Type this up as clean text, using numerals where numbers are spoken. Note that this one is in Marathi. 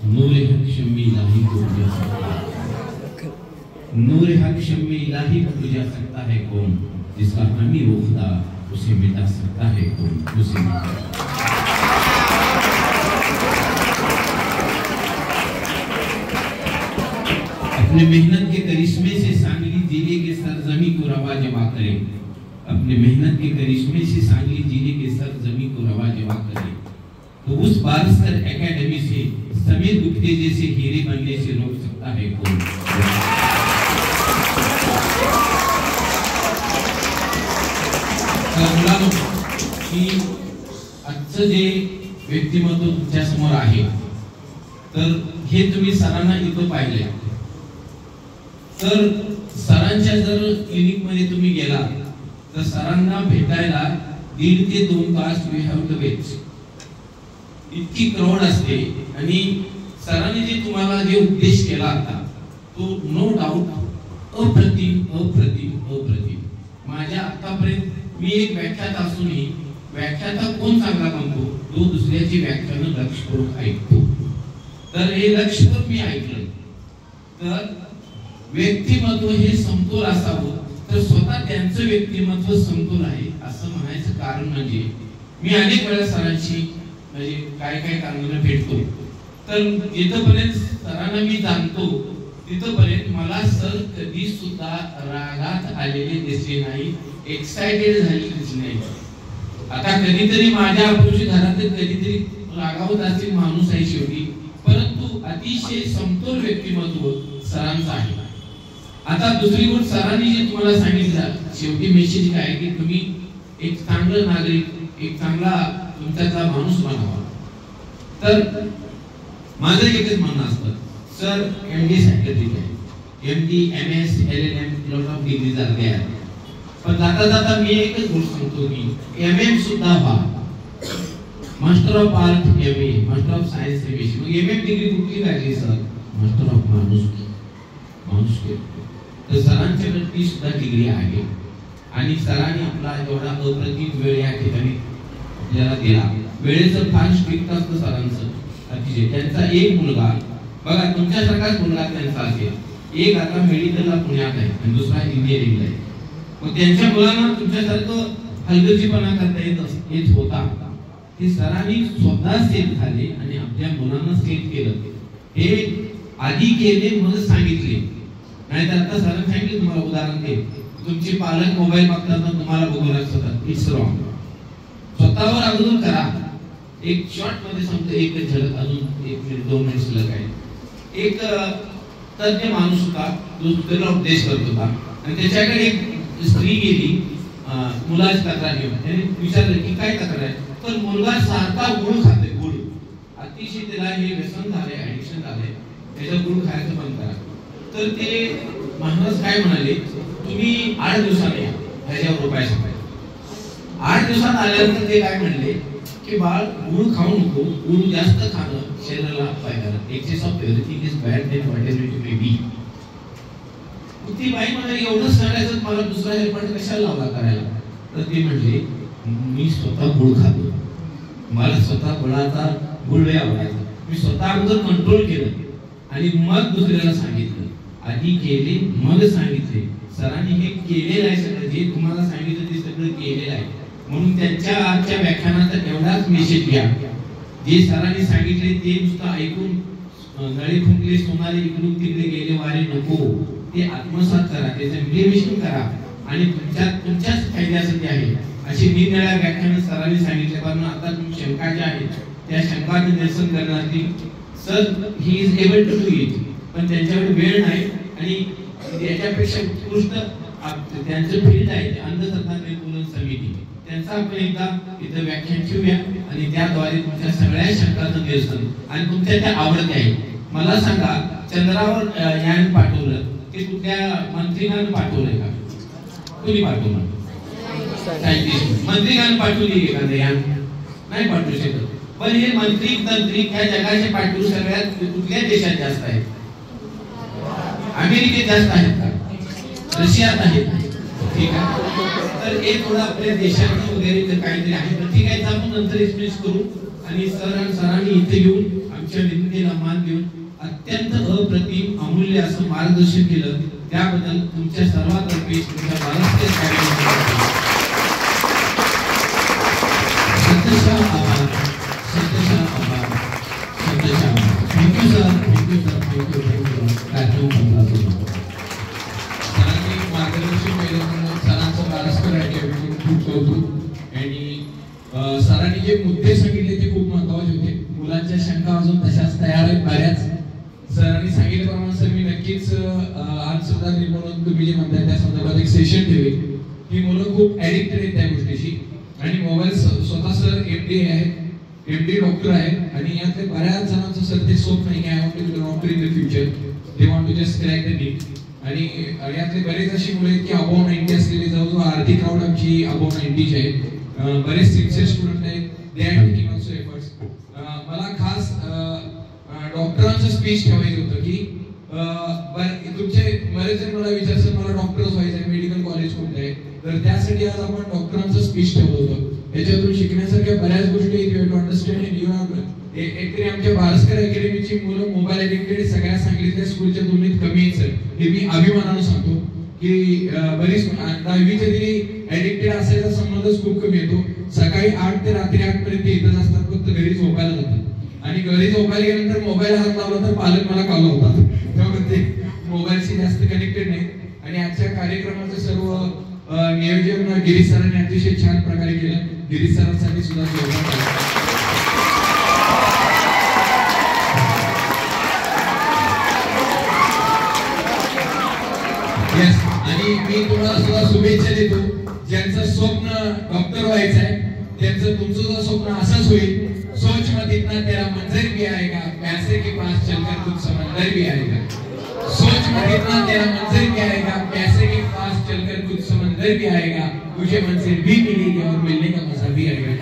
नूर हक शम्मी इलाही को बुझा सकता है, नूर हक शम्मी इलाही को बुझा सकता है कौन, जिसका हमी वो खुदा उसे मिटा सकता है कौन, उसे अपने मेहनत के करिश्मे से सांगली जिले के सरजमी को रवा जमा करे, अपने मेहनत के करिश्मे से सांगली जिले के सरजमी को रवा जमा करे, तो उस बारिस्टर एकेडमी से समीर गुप्ते जैसे हीरे बनने से रोक सकता है कौन। की आजचं जे व्यक्तिमत्व तुमच्या समोर आहे, तर हे तुम्ही सरांना इथं पाहिले, तर सरांच्या जर क्लिनिक मध्ये तुम्ही गेला तर सरांना भेटायला 1.5 ते 2 तास वी हॅव टू वेट, इतकी क्राउड असते। आणि सरांनी जे तुम्हाला जे उपदेश केला आता तो नो डाऊट अप्रतिम अप्रतिम अप्रतिम। माझ्या आतापर्यंत मी एक व्याख्यात असूनही व्याख्याता कोण चांगला म्हणतो, जो दुसऱ्याची व्याख्यानं लक्षपूर्वक ऐकतो, तर हे लक्षपूर्वक मी ऐकलं। तर व्यक्तिमत्व हे समतोल असावं, तर स्वतः त्यांचं व्यक्तिमत्व समतोल आहे असं म्हणायचं कारण म्हणजे मी अनेक वेळा सरांची म्हणजे काय काय कारणाने भेटतो, तर जिथपर्यंत सरांना मी जाणतो तिथपर्यंत मला सर कधी सुद्धा रागात आलेले दिसले नाही, एक्साइटेड झालेले दिसले नाही। आता कधीतरी माझ्या अप्रोच घरात कधीतरी रागावत असेल माणूस आहे शेवटी, परंतु अतिशय समतोल व्यक्तिमत्व सरांचं आहे। आता दुसरी गोष्ट सरांनी जे तुम्हाला सांगितलं शेवटी मेसेज काय की तुम्ही एक चांगला नागरिक, एक चांगला तुमचा माणूस बनावा। तर माझं एकच म्हणणं असतं, सर एमडी सायकेट्रिक आहे, MD MS LLM lot of degrees are there, पण जाता जाता मी एकच गोष्ट सांगतो की एमएम सुद्धा व्हा, master of art MA, master of science MAC. मग एमएम डिग्री कुठली पाहिजे सर, मास्टर ऑफ माणुसकी, माणुसकी। तर सरांच्याकडे ती सुद्धा डिग्री आहे आणि सरांनी आपला एवढा अप्रतिम वेळ या ठिकाणी आपल्याला दिला। वेळेचं फार स्ट्रिक्ट असतं सरांचं अतिशय। त्यांचा एक मुलगा बघा तुमच्यासारखाच मुलगा त्यांचा असेल, एक आता मेडिकलला पुण्यात आहे आणि दुसरा इंजिनिअरिंगला आहे, मग त्यांच्या मुलांना तुमच्यासारखं हलगर्जीपणा करता येत होता, हे सरांनी स्वतः सेट झाले आणि आपल्या मुलांना सेट केलं। हे आधी केले मग सांगितले, नाही तर आता सरांनी सांगितलं तुम्हाला उदाहरण दे, तुमचे पालक मोबाईल बघतात तुम्हाला बघू लागतात, इट्स रॉंग। स्वतःवर अगोदर करा। एक शॉर्ट मध्ये सांगतो, एक झलक, अजून 1 मिनिट 2 मिनिट शिल्लक आहे। एक तज्ञ माणूस होता जो दुसऱ्याला उपदेश करत होता आणि त्याच्याकडे एक स्त्री गेली मुलाची तक्रार घेऊन, त्याने विचारलं की काय तक्रार आहे, तर मुलगा सारखा गुळ खाते, गुळ अतिशय त्याला हे व्यसन झाले, ऍडिक्शन झाले, त्याचं गुळ खायचं बंद करा। तर ते महाराज काय म्हणाले, तुम्ही 8 दिवसांनी या, ह्याच्यावर उपाय सांगा। 8 दिवसात आल्यानंतर ते काय म्हणले की बाळ गुळ खाऊ नको, गुळ जास्त खाणं शरीराला फायदा, excess of everything is bad then whatever it may be. ती बाई म्हणाली एवढं सांगायचं मला दुसरा हेल्पट कशाला लावला करायला, तर ते म्हणले मी स्वतः गुळ खातो, मला स्वतः गुळाचा गुळ लय आवडायचा, मी स्वतः अगोदर कंट्रोल केलं आणि मग दुसऱ्याला सांगितलं, आधी केले मग सांगितले। सरांनी हे केलेलं आहे, सगळं जे तुम्हाला सांगितलं ते सगळं केलेलं आहे। म्हणून त्यांच्या आजच्या व्याख्यानाचा एवढाच मेसेज घ्या, जे सरांनी सांगितले ते नुसतं ऐकून नळे फुंकले सोनारे इकडून तिकडे गेले वारे नको, ते आत्मसात करा, त्याचं इम्प्लिमेंटेशन करा आणि तुमच्याच फायद्यासाठी आहे अशी निरनिराळ्या व्याख्यानं सरांनी सांगितले। कारण आता तुमच्या शंका ज्या आहेत त्या शंकांचं निरसन करण्यासाठी sir he is able to do it, पण त्यांच्याकडे वेळ नाही आणि याच्यापेक्षा उत्कृष्ट त्यांचं फील्ड आहे अंधश्रद्धा निर्मूलन समिती, त्यांचा आपण एकदा इथं व्याख्यान ठेवूया आणि त्याद्वारे तुमच्या सगळ्या शंकांचं निरसन आणि तुमच्या त्या आवडत्या आहेत। मला सांगा चंद्रावर यान पाठवलं ते कुठल्या मंत्रीने पाठवलंय का, कोणी पाठवलं, मंत्रीने पाठवली एखादं यान, नाही पाठवू शकत। पण हे मंत्री तांत्रिक ह्या जगाचे पाठवू सगळ्यात कुठल्या देशात जास्त आहेत, अमेरिकेत जास्त आहेत का, रशियात आहेत, ठीक आहे। तर हे थोडं आपल्या देशात वगैरे काहीतरी आहे, ठीक आहे, आपण नंतर एक्सप्लेन करू आणि सरांनी इथे येऊन आमच्या विनंतीला मान देऊन अत्यंत अप्रतिम अमूल्य असं मार्गदर्शन केलं, त्याबद्दल तुमच्या सर्वांतर्फे तुमच्या महाराष्ट्रीय सतशः आभार, सतशः आभार, सतशः आभार. Thank you sir, thank you sir, thank you कार्यक्रम सरांनी मार्गदर्शन केलं. सरांचं महाराष्ट्र अकॅडमी खूप कौतुक. आणि सरांनी जे मुद्दे सांगितले ते खूप महत्त्वाचे होते. मुलांच्या शंका अजून तशाच तयार आहेत बऱ्याच. सरांनी सांगितल्याप्रमाणे सर मी नक्कीच आज सुद्धा म्हणून तुम्ही जे म्हणताय त्या संदर्भात एक सेशन ठेवेल. ही मुलं खूप ऍडिक्टेड आहेत त्या गोष्टीशी. आणि मोबाईल स्वतः सर एमडी आहेत, एमडी डॉक्टर आहेत. आणि यातले बऱ्याच जणांचं सर ते स्वप्न आहे की I want to be doctor in the future, they want to just crack the NEET. आणि यातले बरेच अशी मुलं आहेत की अबोव 90 असलेले, जवळजवळ अर्धी क्राऊड आमची अबोव 90 आहे. बरेच सिन्सिअर स्टुडंट आहेत, they are taking also efforts. मला खास डॉक्टरांचं स्पीच ठेवायचं होतं की तुमचे बरेच जण मला विचारतात मला डॉक्टरच व्हायचं आहे, मेडिकल कॉलेज कोणतं आहे, तर त्यासाठी आज आपण डॉक्टरांचं स्पीच ठेवलं होतं. याच्यातून शिकण्यासारख्या बऱ्याच गोष्टी आहेत. You have to understand and you have एकतरी आमच्या बारस्कर अकॅडमीची मुलं मोबाईल ॲडिक्टेड सगळ्या सांगितल्या स्कूलच्या तुलनेत कमी आहेत सर. हे मी अभिमानानं सांगतो की बरीच 10वीच्या तरी ॲडिक्टेड असायचा संबंधच खूप कमी येतो. सकाळी 8 ते रात्री 8 पर्यंत इथंच असतात, फक्त घरी झोपायला जातात. आणि घरी झोपायला गेल्यानंतर मोबाईल हात लावला तर पालक मला कॉल होतात, त्यामुळे ते मोबाईलशी जास्त कनेक्टेड नाही. आणि आजच्या कार्यक्रमाचं सर्व नियोजन गिरीश सरांनी अतिशय छान प्रकारे केलं. गिरीश सरांसाठी सुद्धा येस. आणि मी तुम्हाला सुद्धा शुभेच्छा देतो. ज्यांचं स्वप्न डॉक्टर व्हायचं आहे त्यांचं तुमचं सुद्धा स्वप्न असंच होईल. सोच मत इतना तेरा मंजर भी आएगा, पैसे के पास चलकर कुछ समंदर भी आएगा. सोच मत इतना तेरा मंजर भी आएगा, पैसे के पास चलकर कुछ समंदर भी आएगा. तुझे मंजिल भी मिलेगी और मिलने का मजा भी आएगा.